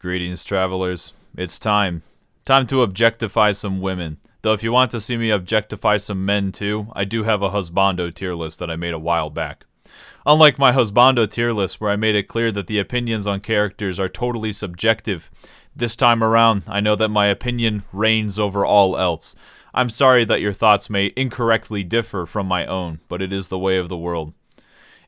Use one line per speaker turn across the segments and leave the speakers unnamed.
Greetings, travelers. It's time. Time to objectify some women. Though if you want to see me objectify some men too, I do have a Husbando tier list that I made a while back. Unlike my Husbando tier list where I made it clear that the opinions on characters are totally subjective, this time around I know that my opinion reigns over all else. I'm sorry that your thoughts may incorrectly differ from my own, but it is the way of the world.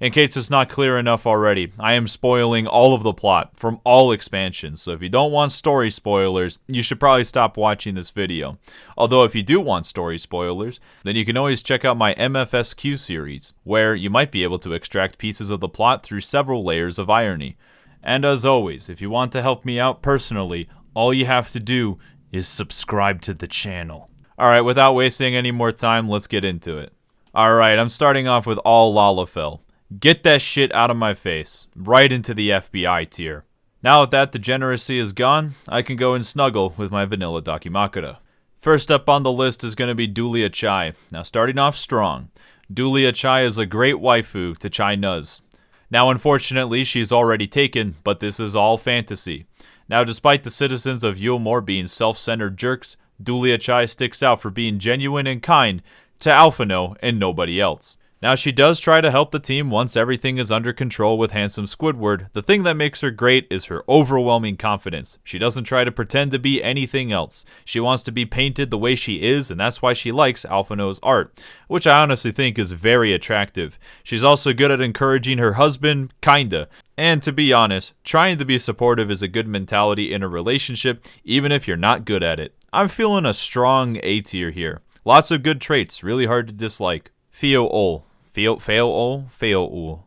In case it's not clear enough already, I am spoiling all of the plot from all expansions, so if you don't want story spoilers, you should probably stop watching this video. Although if you do want story spoilers, then you can always check out my MFSQ series, where you might be able to extract pieces of the plot through several layers of irony. And as always, if you want to help me out personally, all you have to do is subscribe to the channel. Alright, without wasting any more time, let's get into it. Alright, I'm starting off with all Lalafell. Get that shit out of my face, right into the FBI tier. Now that that degeneracy is gone, I can go and snuggle with my vanilla Dakimakura. First up on the list is going to be Dulia Chai. Now starting off strong, Dulia Chai is a great waifu to Chai Nuz. Now unfortunately she's already taken, but this is all fantasy. Now despite the citizens of Yulmore being self-centered jerks, Dulia Chai sticks out for being genuine and kind to Alphino and nobody else. Now she does try to help the team once everything is under control with handsome Squidward. The thing that makes her great is her overwhelming confidence. She doesn't try to pretend to be anything else. She wants to be painted the way she is, and that's why she likes Alphino's art, which I honestly think is very attractive. She's also good at encouraging her husband, kinda. And to be honest, trying to be supportive is a good mentality in a relationship, even if you're not good at it. I'm feeling a strong A tier here. Lots of good traits, really hard to dislike. Feo-ol. Feo-ol?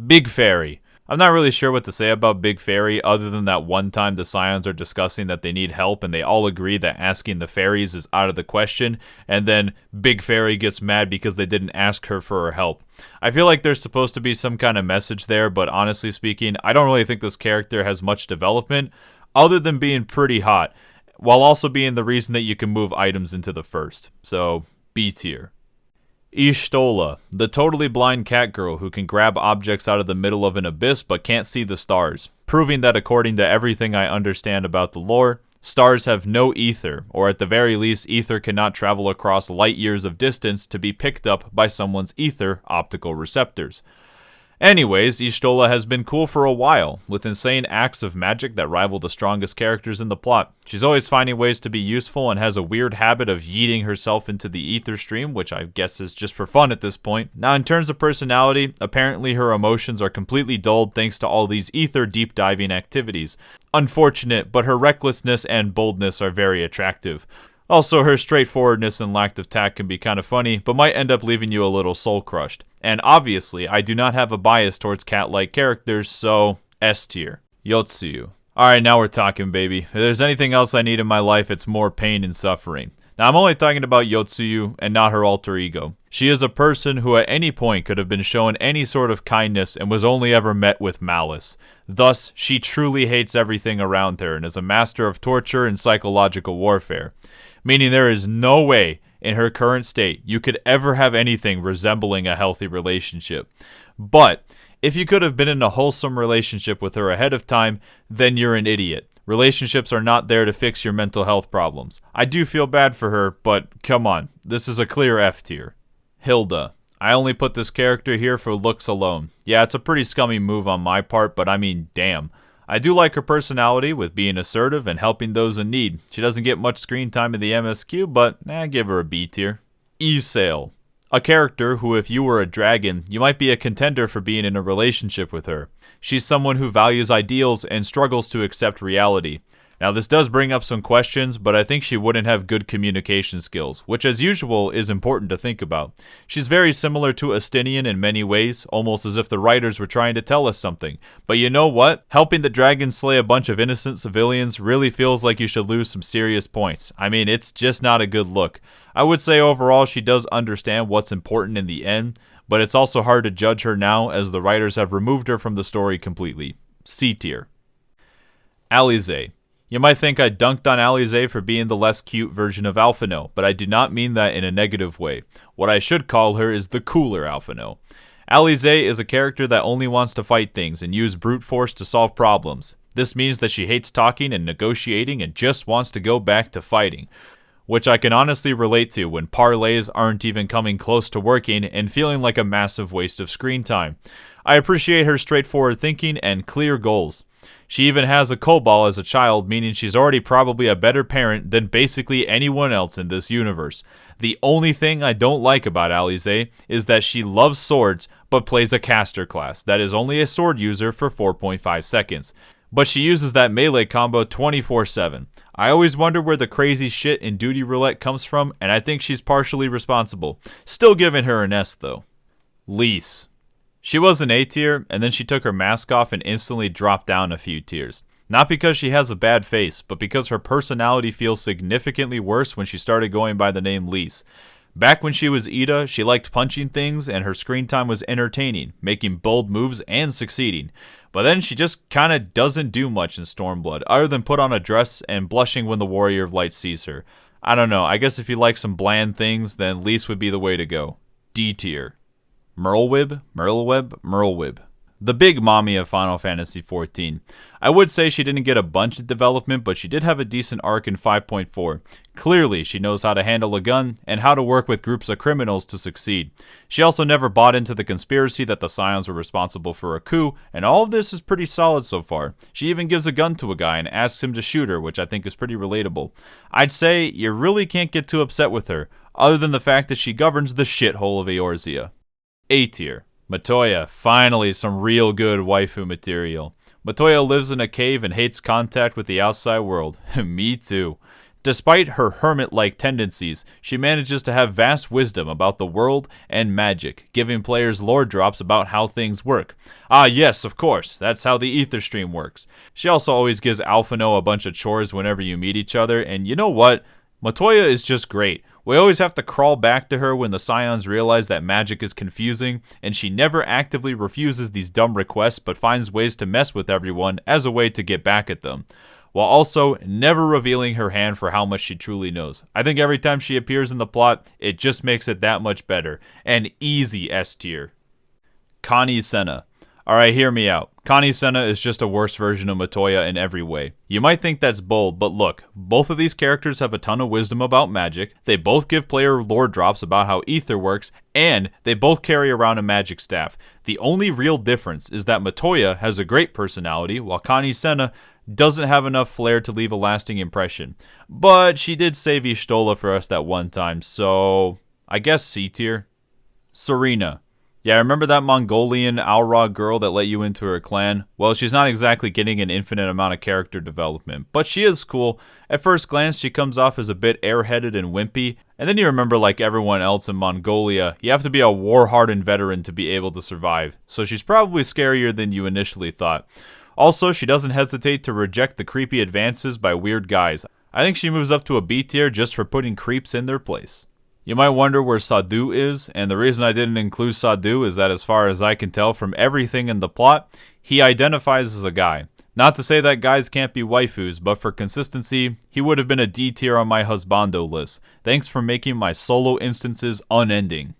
Big Fairy. I'm not really sure what to say about Big Fairy other than that one time the Scions are discussing that they need help and they all agree that asking the fairies is out of the question, and then Big Fairy gets mad because they didn't ask her for her help. I feel like there's supposed to be some kind of message there, but honestly speaking, I don't really think this character has much development other than being pretty hot, while also being the reason that you can move items into the first. So, B tier. Ishtala, the totally blind cat girl who can grab objects out of the middle of an abyss but can't see the stars, proving that according to everything I understand about the lore, stars have no ether, or at the very least ether cannot travel across light years of distance to be picked up by someone's ether optical receptors. Anyways, Ishtala has been cool for a while, with insane acts of magic that rival the strongest characters in the plot. She's always finding ways to be useful and has a weird habit of yeeting herself into the ether stream, which I guess is just for fun at this point. Now in terms of personality, apparently her emotions are completely dulled thanks to all these ether deep diving activities. Unfortunate, but her recklessness and boldness are very attractive. Also, her straightforwardness and lack of tact can be kind of funny, but might end up leaving you a little soul-crushed. And obviously, I do not have a bias towards cat-like characters, so S tier. Yotsuyu. Alright, now we're talking, baby. If there's anything else I need in my life, it's more pain and suffering. Now, I'm only talking about Yotsuyu and not her alter ego. She is a person who at any point could have been shown any sort of kindness and was only ever met with malice. Thus, she truly hates everything around her and is a master of torture and psychological warfare. Meaning there is no way in her current state you could ever have anything resembling a healthy relationship. But if you could have been in a wholesome relationship with her ahead of time, then you're an idiot. Relationships are not there to fix your mental health problems. I do feel bad for her, but come on, this is a clear F tier. Hilda. I only put this character here for looks alone. Yeah, it's a pretty scummy move on my part, but I mean, damn. I do like her personality with being assertive and helping those in need. She doesn't get much screen time in the MSQ, but give her a B tier. Esail. A character who, if you were a dragon, you might be a contender for being in a relationship with her. She's someone who values ideals and struggles to accept reality. Now this does bring up some questions, but I think she wouldn't have good communication skills, which as usual is important to think about. She's very similar to Astinian in many ways, almost as if the writers were trying to tell us something. But you know what? Helping the dragon slay a bunch of innocent civilians really feels like you should lose some serious points. I mean, it's just not a good look. I would say overall she does understand what's important in the end, but it's also hard to judge her now as the writers have removed her from the story completely. C tier. Alize. You might think I dunked on Alize for being the less cute version of Alphino, but I do not mean that in a negative way. What I should call her is the cooler Alphino. Alize is a character that only wants to fight things and use brute force to solve problems. This means that she hates talking and negotiating and just wants to go back to fighting, which I can honestly relate to when parlays aren't even coming close to working and feeling like a massive waste of screen time. I appreciate her straightforward thinking and clear goals. She even has a COBOL as a child, meaning she's already probably a better parent than basically anyone else in this universe. The only thing I don't like about Alize is that she loves swords but plays a caster class that is only a sword user for 4.5 seconds. But she uses that melee combo 24/7. I always wonder where the crazy shit in Duty Roulette comes from, and I think she's partially responsible. Still giving her an S though. Lise. She was an A tier, and then she took her mask off and instantly dropped down a few tiers. Not because she has a bad face, but because her personality feels significantly worse when she started going by the name Lise. Back when she was Ida, she liked punching things, and her screen time was entertaining, making bold moves and succeeding. But then she just kinda doesn't do much in Stormblood, other than put on a dress and blushing when the Warrior of Light sees her. I don't know, I guess if you like some bland things, then Lise would be the way to go. D tier. Merlwib. The big mommy of Final Fantasy XIV. I would say she didn't get a bunch of development, but she did have a decent arc in 5.4. Clearly, she knows how to handle a gun and how to work with groups of criminals to succeed. She also never bought into the conspiracy that the Scions were responsible for a coup, and all of this is pretty solid so far. She even gives a gun to a guy and asks him to shoot her, which I think is pretty relatable. I'd say you really can't get too upset with her, other than the fact that she governs the shithole of Eorzea. A tier. Matoya, finally some real good waifu material. Matoya lives in a cave and hates contact with the outside world. Me too. Despite her hermit-like tendencies, she manages to have vast wisdom about the world and magic, giving players lore drops about how things work. Ah yes, of course, that's how the Ether Stream works. She also always gives Alphino a bunch of chores whenever you meet each other, and you know what? Matoya is just great. We always have to crawl back to her when the Scions realize that magic is confusing, and she never actively refuses these dumb requests but finds ways to mess with everyone as a way to get back at them, while also never revealing her hand for how much she truly knows. I think every time she appears in the plot, it just makes it that much better. An easy S tier. Connie Senna. Alright, hear me out. Connie Senna is just a worse version of Matoya in every way. You might think that's bold, but look, both of these characters have a ton of wisdom about magic, they both give player lore drops about how ether works, and they both carry around a magic staff. The only real difference is that Matoya has a great personality, while Connie Senna doesn't have enough flair to leave a lasting impression. But she did save Ishtala for us that one time, so I guess C tier. Serena. Yeah, remember that Mongolian Aurora girl that let you into her clan? Well, she's not exactly getting an infinite amount of character development, but she is cool. At first glance, she comes off as a bit airheaded and wimpy, and then you remember, like everyone else in Mongolia, you have to be a war-hardened veteran to be able to survive, so she's probably scarier than you initially thought. Also, she doesn't hesitate to reject the creepy advances by weird guys. I think she moves up to a B tier just for putting creeps in their place. You might wonder where Sadhu is, and the reason I didn't include Sadhu is that as far as I can tell from everything in the plot, he identifies as a guy. Not to say that guys can't be waifus, but for consistency, he would have been a D tier on my Husbando list. Thanks for making my solo instances unending.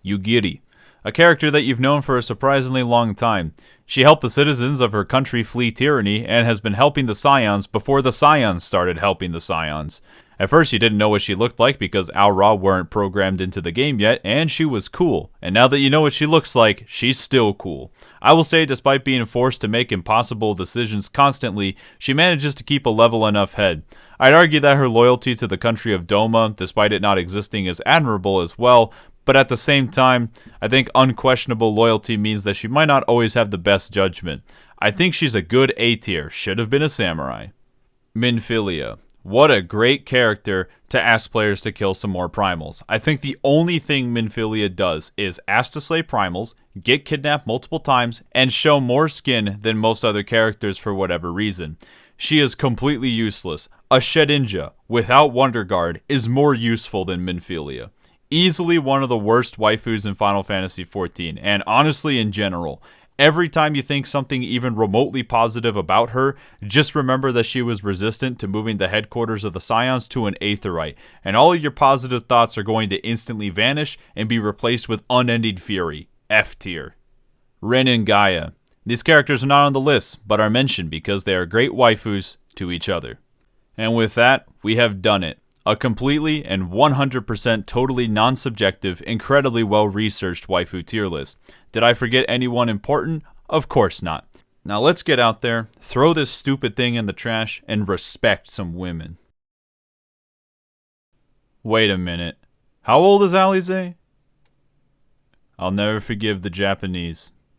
Giddy. A character that you've known for a surprisingly long time. She helped the citizens of her country flee tyranny and has been helping the Scions before the Scions started helping the Scions. At first you didn't know what she looked like because Aurora weren't programmed into the game yet, and she was cool. And now that you know what she looks like, she's still cool. I will say, despite being forced to make impossible decisions constantly, she manages to keep a level enough head. I'd argue that her loyalty to the country of Doma, despite it not existing, is admirable as well, but at the same time, I think unquestionable loyalty means that she might not always have the best judgment. I think she's a good A tier, should have been a samurai. Menphilia. What a great character to ask players to kill some more primals. I think the only thing Menphilia does is ask to slay primals, get kidnapped multiple times, and show more skin than most other characters for whatever reason. She is completely useless. A Shedinja without Wonder Guard is more useful than Menphilia. Easily one of the worst waifus in Final Fantasy XIV, and honestly in general. Every time you think something even remotely positive about her, just remember that she was resistant to moving the headquarters of the Scions to an Aetheryte, and all of your positive thoughts are going to instantly vanish and be replaced with unending fury. F tier. Ren and Gaia. These characters are not on the list, but are mentioned because they are great waifus to each other. And with that, we have done it. A completely and 100% totally non-subjective, incredibly well-researched waifu tier list. Did I forget anyone important? Of course not. Now let's get out there, throw this stupid thing in the trash, and respect some women. Wait a minute. How old is Alize? I'll never forgive the Japanese.